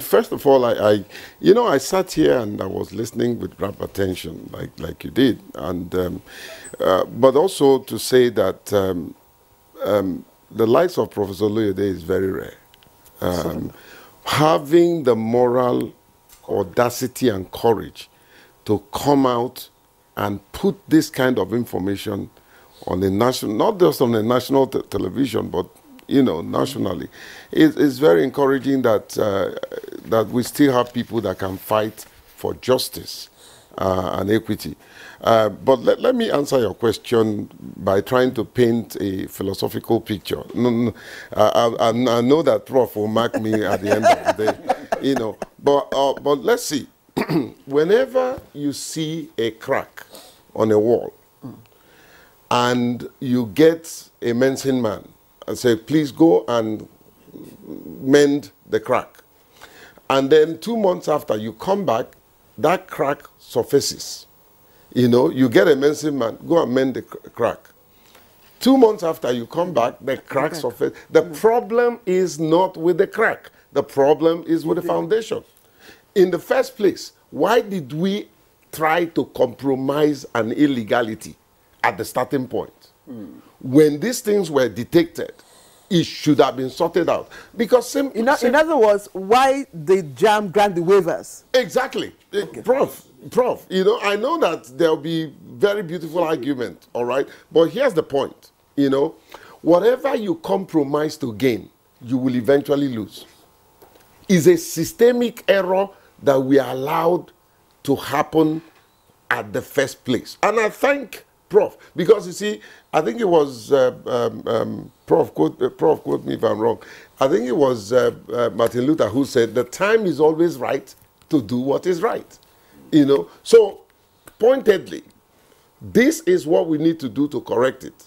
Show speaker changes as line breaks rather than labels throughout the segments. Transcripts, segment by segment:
First of all, I sat here and I was listening with rapt attention, like you did, and but also to say that the likes of Professor Oluyede is very rare. Having the moral audacity and courage to come out and put this kind of information on the national, not just on the national television, but nationally, it's very encouraging that that we still have people that can fight for justice and equity. But let me answer your question by trying to paint a philosophical picture. I know that Prof will mark me at the end of the day, But let's see. Whenever you see a crack on a wall, and you get a medicine man and say, please go and mend the crack. And then 2 months after you come back, that crack surfaces. You get a medicine man, go and mend the crack. 2 months after you come back, the crack surfaces. The problem is not with the crack. The problem is with the foundation. In the first place, why did we try to compromise an illegality at the starting point? When these things were detected, it should have been sorted out. Because in
other words, why did JAMB grant the waivers?
Exactly. Okay. Prof, I know that there'll be very beautiful argument, all right? But here's the point, whatever you compromise to gain, you will eventually lose. It's a systemic error that we are allowed to happen at the first place. And I thank Prof, because you see, I think it was, Prof, quote me if I'm wrong, I think it was Martin Luther who said, the time is always right to do what is right. So, pointedly, this is what we need to do to correct it.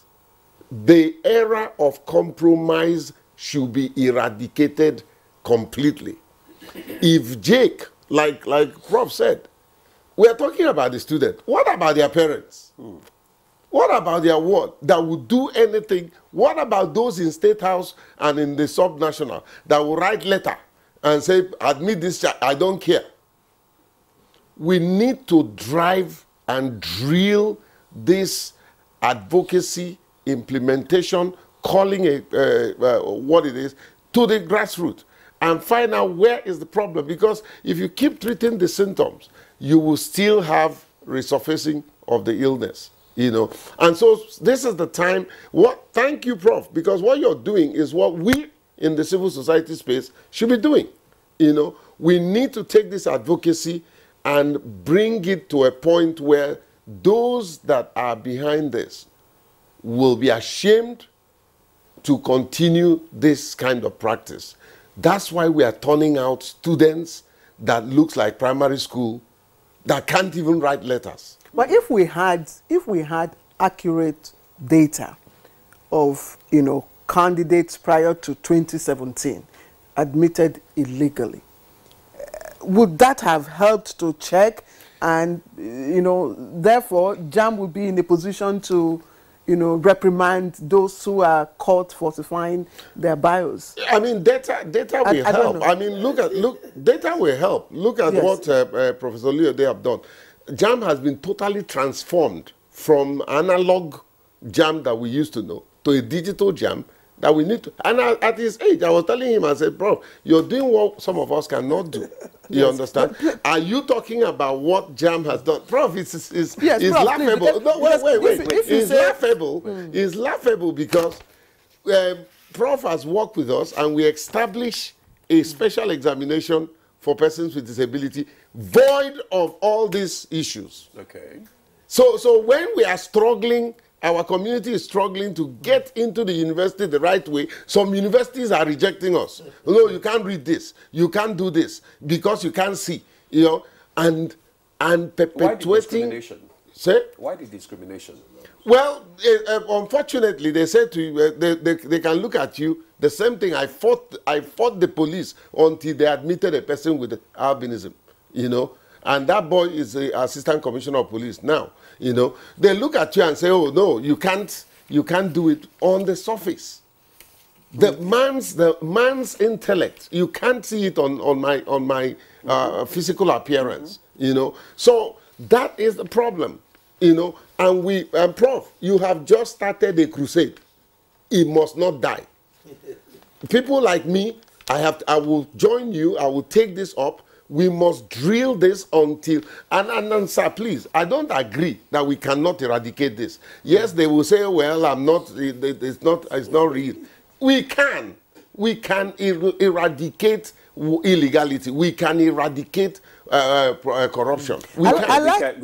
The era of compromise should be eradicated completely. If Jake, like Prof said, we are talking about the student, what about their parents? What about their ward that would do anything? What about those in State House and in the sub-national that will write letter and say, admit this child, I don't care? We need to drive and drill this advocacy, implementation, calling it what it is, to the grassroots and find out where is the problem. Because if you keep treating the symptoms, you will still have resurfacing of the illness. And so this is the time. Thank you, Prof, because what you're doing is what we in the civil society space should be doing. We need to take this advocacy and bring it to a point where those that are behind this will be ashamed to continue this kind of practice. That's why we are turning out students that looks like primary school that can't even write letters.
But if we had accurate data of candidates prior to 2017 admitted illegally, would that have helped to check? And therefore, JAMB would be in a position to reprimand those who are caught falsifying their bios.
I mean, data will help. I mean, data will help. Look at what Professor Oluyede have done. JAMB has been totally transformed from analog JAMB that we used to know to a digital JAMB that we need to. And at his age, I was telling him, I said, bro, you're doing what some of us cannot do. You understand? Are you talking about what JAMB has done? Prof, it's laughable. No, wait. It's laughable. It's laughable because Prof has worked with us and we established a special examination for persons with disability, void of all these issues.
Okay.
So when we are struggling, our community is struggling to get into the university the right way, some universities are rejecting us. No, you can't read this, you can't do this, because you can't see, and perpetuating.
Why the discrimination?
Say?
Why the discrimination?
Well, unfortunately, they say to you, they can look at you, the same thing, I fought the police until they admitted a person with albinism, and that boy is the assistant commissioner of police now, They look at you and say, oh, no, you can't do it on the surface. The man's intellect, you can't see it on my physical appearance, you know. So that is the problem, you know. And Prof, you have just started a crusade. It must not die. People like me, I will join you. I will take this up. We must drill this until, and sir, please, I don't agree that we cannot eradicate this. Yes, they will say, well, it's not real. We can eradicate illegality. We can eradicate corruption. We can.